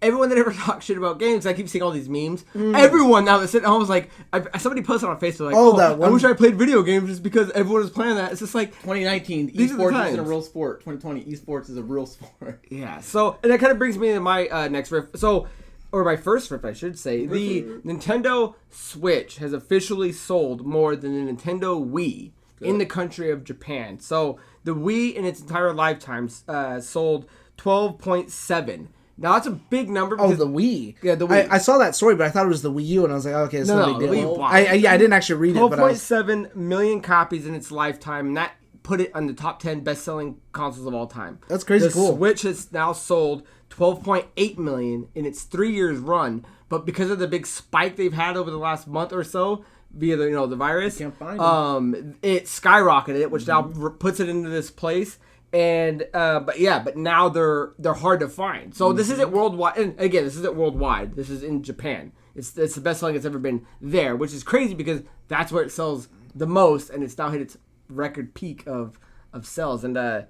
Speaker 1: everyone that ever talks shit about games, I keep seeing all these memes. Everyone now that's sitting at home is like, somebody posted on Facebook, like, I wish I played video games just because everyone is playing that. It's just like
Speaker 2: 2019, esports isn't a real sport. 2020, esports is a real sport.
Speaker 1: Yeah. So, and that kind of brings me to my next riff. So, or my first riff, I should say. The Nintendo Switch has officially sold more than the Nintendo Wii in the country of Japan. So, the Wii in its entire lifetime sold 12.7. Now, that's a big number.
Speaker 3: Oh, the Wii.
Speaker 1: Yeah, the Wii.
Speaker 3: I saw that story, but I thought it was the Wii U, and I was like, okay, it's no big deal. I didn't actually read it, but
Speaker 1: 12.7 million copies in its lifetime, and that put it on the top 10 best-selling consoles of all time.
Speaker 3: That's crazy cool.
Speaker 1: The Switch has now sold 12.8 million in its 3 years run, but because of the big spike they've had over the last month or so, via the virus,
Speaker 2: can't find
Speaker 1: it skyrocketed it, which now puts it into this place. And but now they're hard to find. So this isn't worldwide. And again, this isn't worldwide. This is in Japan. It's the best selling it's ever been there, which is crazy because that's where it sells the most, and it's now hit its record peak of sales. And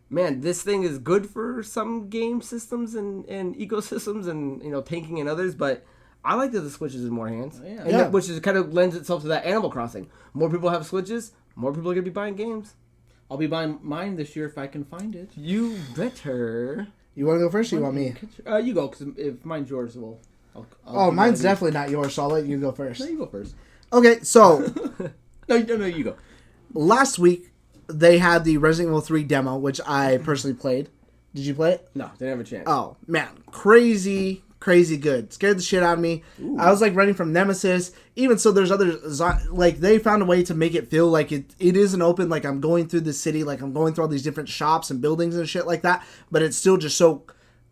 Speaker 1: man, this thing is good for some game systems and ecosystems and, tanking and others, but I like that the Switch is in more hands.
Speaker 2: Yeah.
Speaker 1: And that, which is kind of lends itself to that Animal Crossing. More people have Switches, more people are going to be buying games.
Speaker 2: I'll be buying mine this year if I can find it.
Speaker 1: You better.
Speaker 3: You want to go first or you want me?
Speaker 2: You go, because if mine's yours, I'll
Speaker 3: mine's definitely not yours, so I'll let you go first.
Speaker 2: No, you go first.
Speaker 3: Okay, so...
Speaker 2: No, you go.
Speaker 3: Last week, they had the Resident Evil 3 demo, which I personally played. Did you play it?
Speaker 1: No, didn't have a chance.
Speaker 3: Oh, man. Crazy good. Scared the shit out of me. Ooh. I was, running from Nemesis. Even so, there's other... they found a way to make it feel like it isn't open, like I'm going through the city, like I'm going through all these different shops and buildings and shit like that, but it's still just so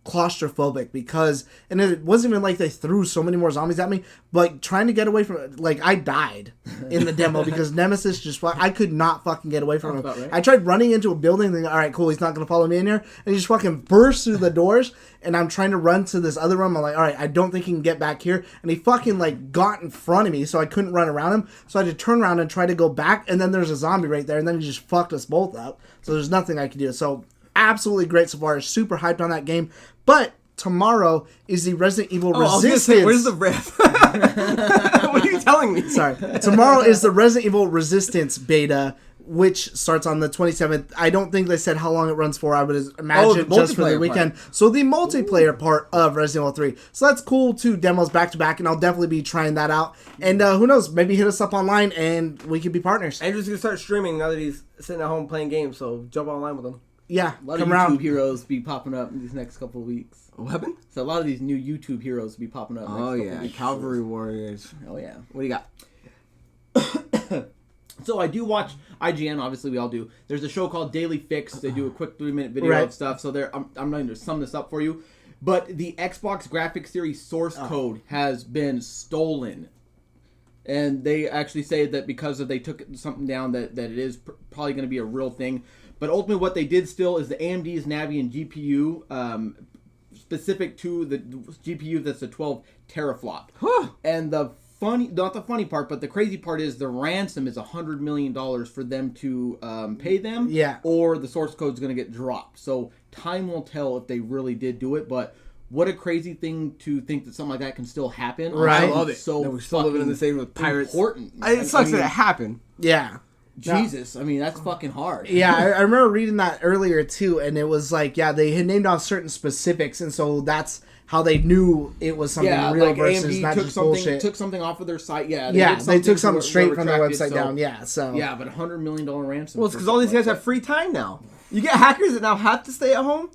Speaker 3: claustrophobic because... And it wasn't even like they threw so many more zombies at me, but trying to get away from it... I died in the demo because Nemesis just... I could not fucking get away from him. Right. I tried running into a building thinking, all right, cool, he's not going to follow me in here. And he just fucking bursts through the doors, and I'm trying to run to this other room. I'm like, all right, I don't think he can get back here. And he fucking, got in front of me, so I couldn't run around him. So I had to turn around and try to go back, and then there's a zombie right there, and then he just fucked us both up. So there's nothing I could do. So absolutely great so far. Super hyped on that game. But tomorrow is the Resident Evil Resistance.
Speaker 1: I was gonna say, where's the riff? What are you telling me?
Speaker 3: Sorry. Tomorrow is the Resident Evil Resistance beta, which starts on the 27th. I don't think they said how long it runs for. I would imagine just for the weekend. Part. So the multiplayer part of Resident Evil 3. So that's cool. 2 demos back to back, and I'll definitely be trying that out. And who knows? Maybe hit us up online, and we could be partners.
Speaker 1: Andrew's gonna start streaming now that he's sitting at home playing games. So jump online with him.
Speaker 3: Yeah,
Speaker 2: a lot of YouTube heroes be popping up in these next couple of weeks.
Speaker 1: What happened?
Speaker 2: So a lot of these new YouTube heroes be popping up.
Speaker 1: Oh yeah, Cavalry Warriors.
Speaker 2: Oh yeah.
Speaker 1: What do you got?
Speaker 2: So I do watch IGN. Obviously, we all do. There's a show called Daily Fix. They do a quick 3-minute video of stuff. So I'm going to sum this up for you. But the Xbox Graphics Series source code has been stolen. And they actually say that because they took something down that it is probably going to be a real thing. But ultimately what they did still is the AMD's Navi and GPU, specific to the GPU that's a 12 teraflop. And not the funny part, but the crazy part is the ransom is $100 million for them to pay them.
Speaker 3: Yeah.
Speaker 2: Or the source code's going to get dropped. So time will tell if they really did do it, but... What a crazy thing to think that something like that can still happen.
Speaker 1: Right. I
Speaker 2: love it. So
Speaker 1: we're still living in the same with pirates.
Speaker 2: Important.
Speaker 1: It sucks that it happened.
Speaker 3: Yeah.
Speaker 2: Jesus. I mean, that's fucking hard.
Speaker 3: Yeah, I remember reading that earlier, too, and it was like, they had named off certain specifics, and so that's how they knew it was something real versus
Speaker 2: AMD
Speaker 3: not just bullshit.
Speaker 2: took something off of their site.
Speaker 3: They took something straight from their website down. Yeah, so.
Speaker 2: Yeah, but $100 million ransom.
Speaker 1: Well, it's because all these guys have free time now. You get hackers that now have to stay at home.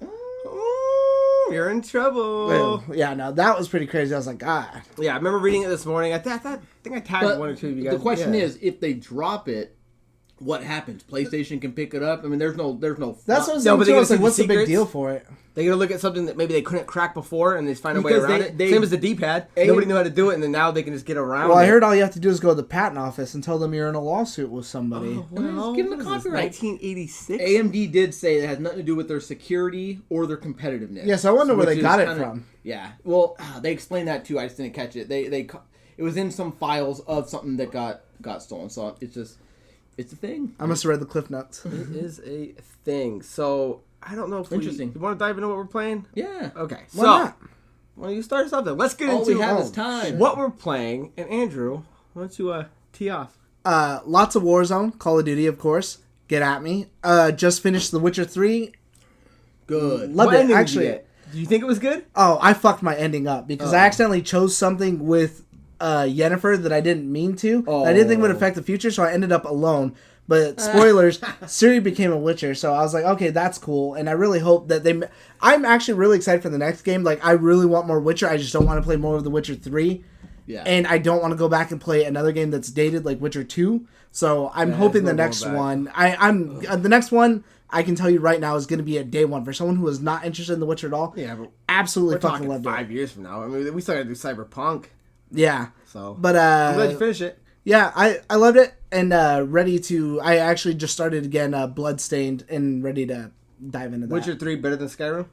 Speaker 1: You're in trouble.
Speaker 3: Well, yeah, no, that was pretty crazy. I was like, God.
Speaker 1: Yeah, I remember reading it this morning. I think I tagged one or two of you guys.
Speaker 2: The question is, if they drop it, what happens? PlayStation can pick it up. I mean, there's no.
Speaker 3: That's what I was saying. I was like, what's the big deal for it?
Speaker 1: They're gonna look at something that maybe they couldn't crack before, and they find a way around it. Same as the D-pad. Nobody knew how to do it, and then now they can just get around.
Speaker 3: Well, I heard all you have to do is go to the patent office and tell them you're in a lawsuit with somebody.
Speaker 1: Oh, well,
Speaker 2: give them the copyright.
Speaker 1: 1986.
Speaker 2: AMD did say it has nothing to do with their security or their competitiveness.
Speaker 3: Yes, I wonder where they got it from.
Speaker 2: Yeah, well, they explained that too. I just didn't catch it. It was in some files of something that got stolen. So it's a thing.
Speaker 3: I must have read the Cliff Notes.
Speaker 1: It is a thing. So I don't know if
Speaker 2: Interesting.
Speaker 1: You want to dive into what we're playing?
Speaker 2: Yeah.
Speaker 1: Okay.
Speaker 3: Why not?
Speaker 1: Well, you start us off then. Let's get into
Speaker 2: all we have is time.
Speaker 1: What we're playing. And Andrew, why don't you tee off?
Speaker 3: Lots of Warzone, Call of Duty, of course. Get at me. Just finished The Witcher 3.
Speaker 2: Good.
Speaker 3: Loved it, actually.
Speaker 1: Do you think it was good?
Speaker 3: Oh, I fucked my ending up because I accidentally chose something with Yennefer that I didn't mean to. I didn't think would affect the future, so I ended up alone. But spoilers, Ciri became a Witcher, so I was like, okay, that's cool. And I really hope that I'm actually really excited for the next game. Like, I really want more Witcher. I just don't want to play more of The Witcher 3.
Speaker 2: Yeah.
Speaker 3: And I don't want to go back and play another game that's dated like Witcher 2. So I'm hoping the next one, the next one, I can tell you right now, is going to be a day one for someone who is not interested in The Witcher at all.
Speaker 1: Yeah, but
Speaker 3: absolutely fucking loved it.
Speaker 1: 5 years from now. I mean, we still got to do Cyberpunk.
Speaker 3: Yeah.
Speaker 1: So,
Speaker 3: but
Speaker 1: I'm glad you finish it.
Speaker 3: Yeah, I loved it and ready to. I actually just started again, Bloodstained, and ready to dive into that.
Speaker 1: Witcher 3 better than Skyrim?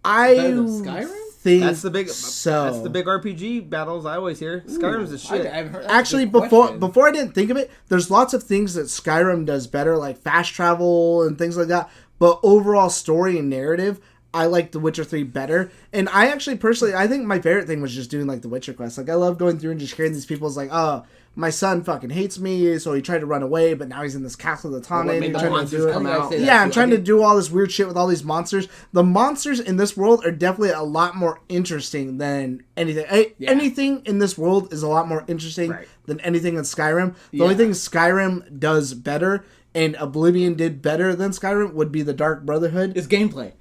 Speaker 2: Skyrim?
Speaker 3: Think
Speaker 1: that's the big
Speaker 3: so.
Speaker 1: That's the big RPG battles I always hear. Skyrim's the shit.
Speaker 2: I've heard,
Speaker 3: actually, before I didn't think of it, there's lots of things that Skyrim does better, like fast travel and things like that. but overall story and narrative, I like The Witcher 3 better. And I actually personally, I think my favorite thing was just doing like the Witcher quest. Like I love going through and just hearing these people's like, oh, my son fucking hates me, so he tried to run away, but now he's in this castle that's haunted.
Speaker 1: What made the
Speaker 3: trying to
Speaker 1: monsters
Speaker 3: do it.
Speaker 1: come out?
Speaker 3: Yeah, I'm trying to do all this weird shit with all these monsters. The monsters in this world are definitely a lot more interesting than anything. Anything in this world is a lot more interesting than anything in Skyrim. The only thing Skyrim does better, and Oblivion did better than Skyrim, would be the Dark Brotherhood.
Speaker 2: It's gameplay.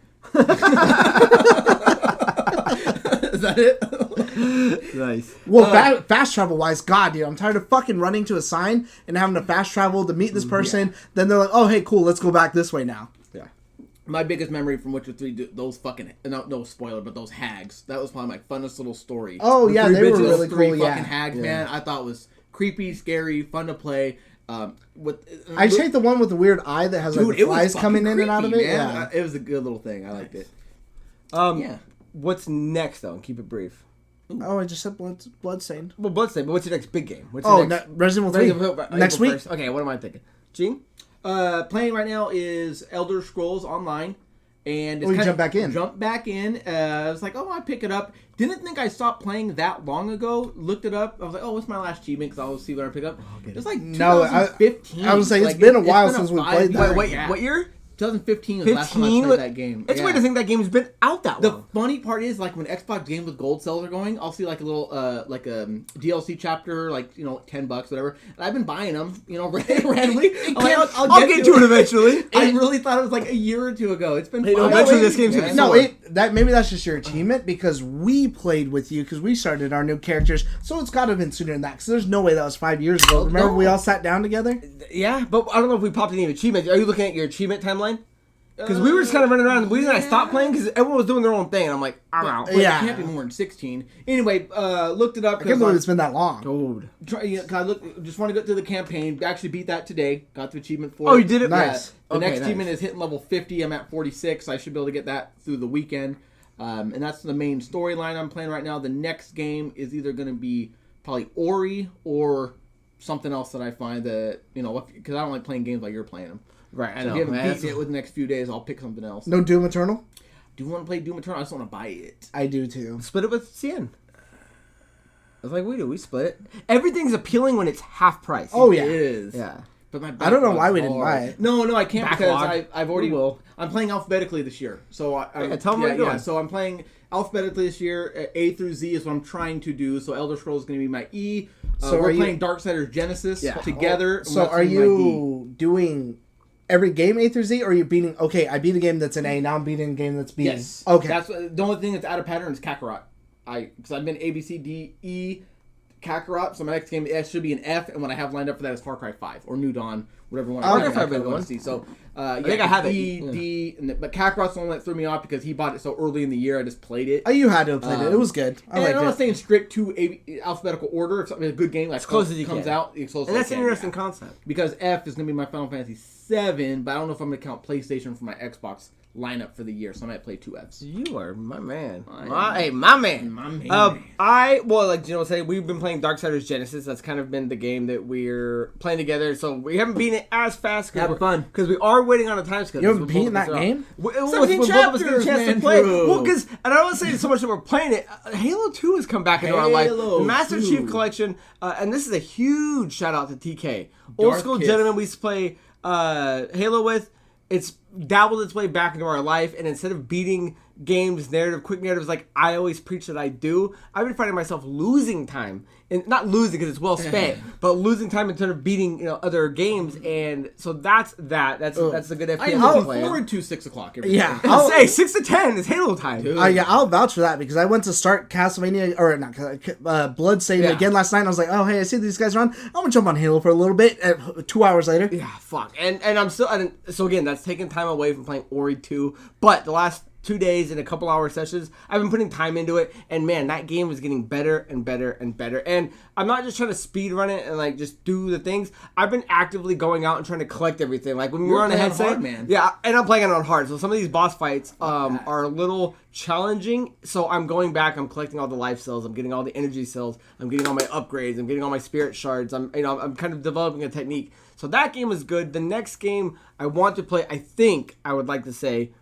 Speaker 2: Is that it?
Speaker 1: Nice.
Speaker 3: Well, fast travel wise, God, dude, I'm tired of fucking running to a sign and having to fast travel to meet this person. Yeah. Then they're like, oh, hey, cool, let's go back this way now.
Speaker 2: Yeah. My biggest memory from Witcher 3, those fucking, no spoiler, but those hags. That was probably my funnest little story.
Speaker 3: Oh, yeah, they were really cool,
Speaker 2: three fucking hags, man. I thought was creepy, scary, fun to play.
Speaker 3: I just hate the one with the weird eye that has like the flies coming in and out of it.
Speaker 2: Man.
Speaker 3: Yeah,
Speaker 2: it was a good little thing. I liked it.
Speaker 1: Yeah. What's next though? Keep it brief.
Speaker 3: Ooh. Oh, I just said Bloodstained.
Speaker 1: Well, Bloodstained, but what's your next big game? What's
Speaker 3: Resident Evil 3 next week.
Speaker 1: First. Okay, what am I thinking? Gene?
Speaker 2: Playing right now is Elder Scrolls Online. And it's
Speaker 3: jump back in.
Speaker 2: Jump back in. I was like, I pick it up. Didn't think I stopped playing that long ago. Looked it up. I was like, what's my last achievement? Because I'll see what I pick up. It's like 2015.
Speaker 3: I was saying, it's been a while since we played that.
Speaker 1: Wait, what year?
Speaker 2: 2015 was the last time I played that game.
Speaker 1: It's weird to think that game's been out that long.
Speaker 2: The funny part is, like, when Xbox Game with Gold sales are going, I'll see, like, a little, like a DLC chapter, like, $10, whatever. And I've been buying them, randomly.
Speaker 1: I'll get to it eventually.
Speaker 2: I really thought it was, like, a year or two ago. It's been fun.
Speaker 1: Eventually this game's going to
Speaker 3: No, maybe that's just your achievement, because we played with you, because we started our new characters, so it's got to have been sooner than that, because there's no way that was 5 years ago. Remember we all sat down together?
Speaker 1: Yeah, but I don't know if we popped any achievements. Are you looking at your achievement timeline? Because we were just kind of running around. The reason I stopped playing because everyone was doing their own thing, and I'm like, I'm out.
Speaker 2: It can't be more than 16. Anyway, looked it up.
Speaker 3: I can't believe it's been that long.
Speaker 1: Dude.
Speaker 2: Just want to go through the campaign. Actually beat that today. Got the achievement for it.
Speaker 1: Oh, you did it?
Speaker 3: Nice.
Speaker 2: The next achievement is hitting level 50. I'm at 46. I should be able to get that through the weekend. And that's the main storyline I'm playing right now. The next game is either going to be probably Ori or something else that I find that, because I don't like playing games like you're playing them.
Speaker 1: Right, I know.
Speaker 2: If you haven't beaten it within the next few days, I'll pick something else.
Speaker 3: No Doom Eternal?
Speaker 2: Do you want to play Doom Eternal? I just want to buy it.
Speaker 3: I do too.
Speaker 1: Split it with CN. It's like we do. We split it. Everything's appealing when it's half price.
Speaker 3: Oh, yeah.
Speaker 2: It is.
Speaker 1: Yeah.
Speaker 2: But my
Speaker 3: I don't know why we didn't buy it.
Speaker 2: No, I can't
Speaker 1: Backlog.
Speaker 2: because I've already... I'm playing alphabetically this year. So
Speaker 1: tell me what you're doing.
Speaker 2: So I'm playing alphabetically this year. A through Z is what I'm trying to do. So Elder Scrolls is going to be my E. So we're playing Darksiders Genesis together.
Speaker 3: So are you doing... every game A through Z, or are you beating... Okay, I beat a game that's an A, now I'm beating a game that's B.
Speaker 2: Yes.
Speaker 3: Okay.
Speaker 2: That's the only thing that's out of pattern is Kakarot. Because I've been A, B, C, D, E, Kakarot, so my next game should be an F, and what I have lined up for that is Far Cry 5, or New Dawn, whatever one I want to see. So,
Speaker 1: I think I have
Speaker 2: E, D, but Kakarot's the one that threw me off because he bought it so early in the year, I just played it.
Speaker 3: Oh, you had to have played it. It was good. I liked it.
Speaker 2: I'm not saying strict to alphabetical order. If something a good game like
Speaker 1: as close as you
Speaker 2: comes
Speaker 1: can.
Speaker 2: out, as close
Speaker 1: and
Speaker 2: as
Speaker 1: that's an interesting concept.
Speaker 2: Because F is going to be my Final Fantasy 7, but I don't know if I'm going to count PlayStation for my Xbox lineup for the year, so I might play 2 Fs.
Speaker 1: You are my man.
Speaker 2: My
Speaker 1: man.
Speaker 2: My man.
Speaker 1: Like Gino said, we've been playing Darksiders Genesis. That's kind of been the game that we're playing together. So we haven't beaten it as fast.
Speaker 2: Having fun.
Speaker 1: Because we are waiting on a time schedule.
Speaker 3: You haven't beaten that game?
Speaker 2: 17 chapters, man,
Speaker 1: Well, because, and I don't want to say so much that we're playing it. Halo 2 has come back into our life. The Master
Speaker 2: 2.
Speaker 1: Chief Collection, and this is a huge shout out to TK. Old school gentleman we used to play Halo with. It's dabbled its way back into our life, and instead of beating games, quick narratives like I always preach that I do, I've been finding myself losing time, and not losing because it's well spent, but losing time instead of beating other games, and so that's a good FPS
Speaker 2: I'm
Speaker 1: to
Speaker 2: looking
Speaker 1: play.
Speaker 2: forward to 6 o'clock every day.
Speaker 3: Yeah.
Speaker 1: I'll say 6 to 10 is Halo time.
Speaker 3: Yeah, I'll vouch for that because I went to start Castlevania, or not, Bloodstained again last night, and I was like, oh, hey, I see these guys around. I'm going to jump on Halo for a little bit, 2 hours later.
Speaker 1: Yeah, fuck. And I'm still, so again, that's taking time away from playing Ori 2, but the last 2 days and a couple hour sessions. I've been putting time into it, and man, that game was getting better and better and better. And I'm not just trying to speed run it and like just do the things. I've been actively going out and trying to collect everything. Like when we were on a headset,
Speaker 2: hard, man.
Speaker 1: yeah, and I'm playing it on hard. So some of these boss fights are a little challenging. So I'm going back. I'm collecting all the life cells. I'm getting all the energy cells. I'm getting all my upgrades. I'm getting all my spirit shards. I'm kind of developing a technique. So that game was good. The next game I want to play, I think I would like to say,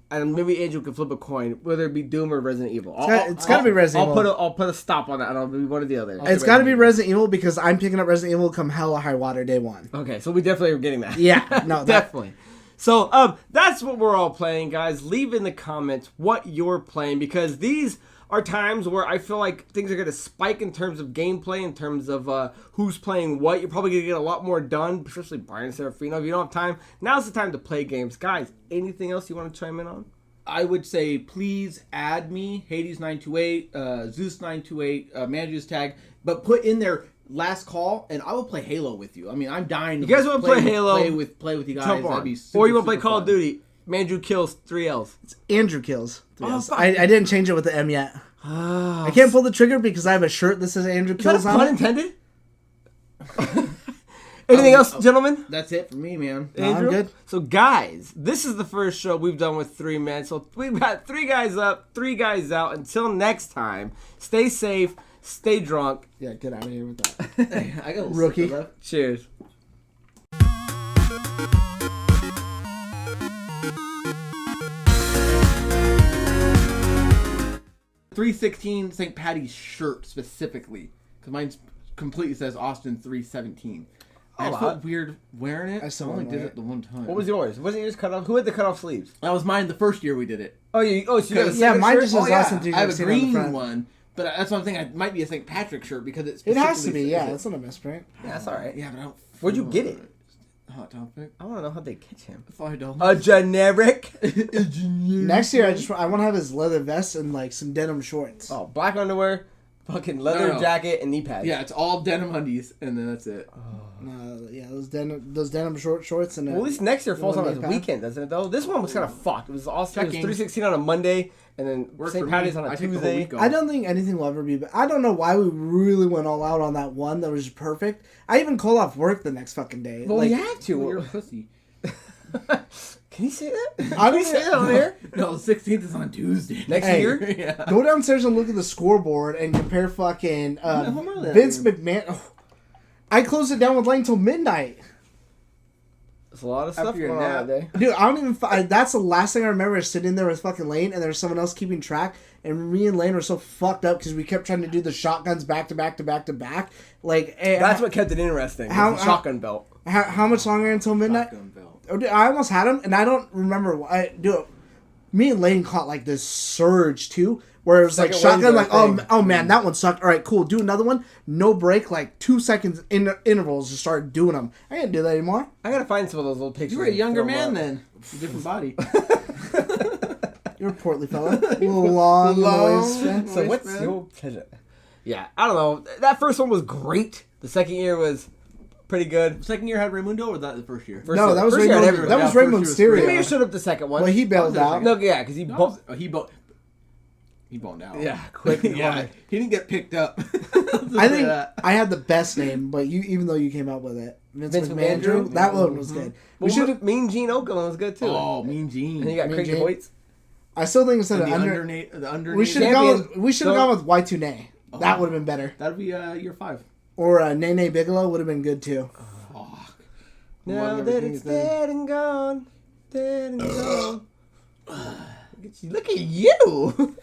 Speaker 1: and maybe Andrew can flip a coin, whether it be Doom or Resident Evil.
Speaker 3: It's got to be Resident Evil.
Speaker 1: I'll put a stop on that, and I'll be one or the other.
Speaker 3: It's got to be Resident Evil because I'm picking up Resident Evil come hell or high water day one.
Speaker 1: Okay, so we definitely are getting that.
Speaker 3: Yeah, no,
Speaker 1: definitely. So that's what we're all playing, guys. Leave in the comments what you're playing, because these are times where I feel like things are going to spike in terms of gameplay, in terms of who's playing what. You're probably going to get a lot more done, especially Brian Serafino. If you don't have time, now's the time to play games. Guys, anything else you want to chime in on?
Speaker 2: I would say please add me, Hades928, Zeus928, Mandrew's tag, but put in there Last Call, and I will play Halo with you. I mean, I'm dying to
Speaker 1: you guys want to play Halo?
Speaker 2: Play with you guys. That'd be super,
Speaker 1: or you want to play
Speaker 2: super
Speaker 1: Call
Speaker 2: fun.
Speaker 1: of Duty? Mandrew kills 3 L's.
Speaker 3: It's Andrew kills 3
Speaker 1: Oh,
Speaker 3: L's.
Speaker 1: fuck.
Speaker 3: I didn't change it with the M yet. I can't pull the trigger because I have a shirt that says Andrew
Speaker 1: Is that a
Speaker 3: kills on
Speaker 1: pun
Speaker 3: it.
Speaker 1: intended? Anything else, gentlemen?
Speaker 2: That's it for me, man.
Speaker 3: No, I'm
Speaker 1: Andrew?
Speaker 3: good.
Speaker 1: So, guys, this is the first show we've done with 3 men. So, we've got 3 guys up, 3 guys out. Until next time, stay safe, stay drunk.
Speaker 3: Yeah, get out of here with that.
Speaker 2: I got a little
Speaker 3: Rookie.
Speaker 2: sip of that.
Speaker 1: Cheers.
Speaker 2: $3.16 St. Patty's shirt specifically, because mine completely says Austin 317. I just felt weird wearing it.
Speaker 3: I still
Speaker 2: only
Speaker 3: won't
Speaker 2: did
Speaker 3: wear
Speaker 2: it the one time.
Speaker 1: What was yours? Wasn't yours cut off? Who had the cut off sleeves?
Speaker 2: That was mine the first year we did it.
Speaker 1: So you got a
Speaker 3: Yeah, mine
Speaker 1: shirt?
Speaker 3: just says Austin
Speaker 2: I have a
Speaker 3: 316 on the
Speaker 2: green
Speaker 3: front.
Speaker 2: one, but that's what I'm thinking. It might be a St. Patrick shirt because it's.
Speaker 3: It has to be, yeah. That's not a misprint.
Speaker 1: Yeah, that's all right.
Speaker 2: Yeah, but I don't.
Speaker 1: Where'd you get it?
Speaker 2: Hot Topic.
Speaker 1: I want to know how they catch him.
Speaker 2: $5.
Speaker 1: A generic.
Speaker 3: Next year, I want to have his leather vest and like some denim shorts.
Speaker 1: Oh, black underwear, fucking leather
Speaker 2: No.
Speaker 1: jacket, and knee pads.
Speaker 2: Yeah, it's all denim undies, and then that's it.
Speaker 3: Yeah, those denim shorts and.
Speaker 1: Well, at least next year falls on a
Speaker 3: knee pad.
Speaker 1: weekend, doesn't it? Though this one was kind of fucked. It was also
Speaker 2: Checking.
Speaker 1: 316 on a Monday, and then
Speaker 2: Works
Speaker 1: St.
Speaker 2: for
Speaker 1: Patty's
Speaker 2: me.
Speaker 1: on a
Speaker 2: I take the whole
Speaker 1: Tuesday.
Speaker 2: week off.
Speaker 3: I don't think anything will ever be. But I don't know why we really went all out on that one. That was just perfect. I even called off work the next fucking day.
Speaker 1: Well,
Speaker 3: like,
Speaker 1: we have to.
Speaker 2: You're a pussy.
Speaker 1: Can you say that?
Speaker 3: I
Speaker 1: Can you say that on there?
Speaker 2: No, the 16th is on Tuesday.
Speaker 1: Next
Speaker 3: Hey.
Speaker 1: year?
Speaker 2: Yeah.
Speaker 3: Go downstairs and look at the scoreboard and compare fucking Vince McMahon. Oh, I closed it down with Lane till midnight.
Speaker 1: There's a lot of stuff
Speaker 2: After your
Speaker 1: going on
Speaker 2: nap.
Speaker 1: that day.
Speaker 3: Dude, I don't even. That's the last thing I remember is sitting there with fucking Lane and there was someone else keeping track. And me and Lane were so fucked up because we kept trying to do the shotguns back to back to back to back. Like, hey,
Speaker 1: That's what kept it interesting. was
Speaker 3: How-
Speaker 1: the shotgun belt.
Speaker 3: how much longer until midnight?
Speaker 2: Shotgun belt.
Speaker 3: Oh, dude, I almost had him, and I don't remember why. Dude, me and Lane caught like this surge too, where it was like
Speaker 1: Second
Speaker 3: shotgun,
Speaker 1: wind's
Speaker 3: like
Speaker 1: our thing.
Speaker 3: oh man, that one sucked. All right, cool, do another one. No break, like 2 seconds intervals. Just start doing them. I can't do that anymore.
Speaker 1: I gotta find some of those little pictures.
Speaker 2: You were a
Speaker 1: and
Speaker 2: younger
Speaker 1: throw 'em
Speaker 2: man
Speaker 1: up.
Speaker 2: then. A different body.
Speaker 3: You're a portly fella, a little long, noise.
Speaker 1: So what's
Speaker 2: man.
Speaker 1: your pleasure? Yeah, I don't know. That first one was great. The second year was pretty good.
Speaker 2: Second year had Raimundo, or that the first year?
Speaker 1: First
Speaker 3: No,
Speaker 1: year-
Speaker 3: that was
Speaker 1: first year had
Speaker 3: Raymond.
Speaker 1: everybody.
Speaker 3: That was
Speaker 2: Yeah,
Speaker 3: Raymond
Speaker 2: first year was
Speaker 1: Maybe you
Speaker 3: Mysterio.
Speaker 1: should have the second one.
Speaker 3: Well, he bailed
Speaker 2: That was
Speaker 3: out.
Speaker 1: No, yeah, because he
Speaker 2: No, he boned out.
Speaker 1: Yeah, quick and
Speaker 2: Yeah,
Speaker 1: quiet.
Speaker 2: he didn't get picked up.
Speaker 3: I think I had the best name, but even though you came up with it, Vince McMahon,
Speaker 1: McMahon?
Speaker 3: that one was good. We
Speaker 1: We
Speaker 3: should
Speaker 1: should
Speaker 3: have.
Speaker 1: have. Mean Gene Okerlund was good too.
Speaker 2: Oh, Mean Gene.
Speaker 1: And you got
Speaker 3: Mean
Speaker 1: Craig
Speaker 3: Gene.
Speaker 1: DeHoyts.
Speaker 3: I still think instead
Speaker 2: And
Speaker 3: of
Speaker 2: the
Speaker 3: under.
Speaker 2: underneath.
Speaker 3: We should have
Speaker 1: Champion.
Speaker 3: gone with Y2Nay. That would have been better.
Speaker 2: That'd be year 5.
Speaker 3: Or Nene Bigelow would have been good too.
Speaker 2: Fuck.
Speaker 1: Now that it's dead and gone, dead and gone. Look at you.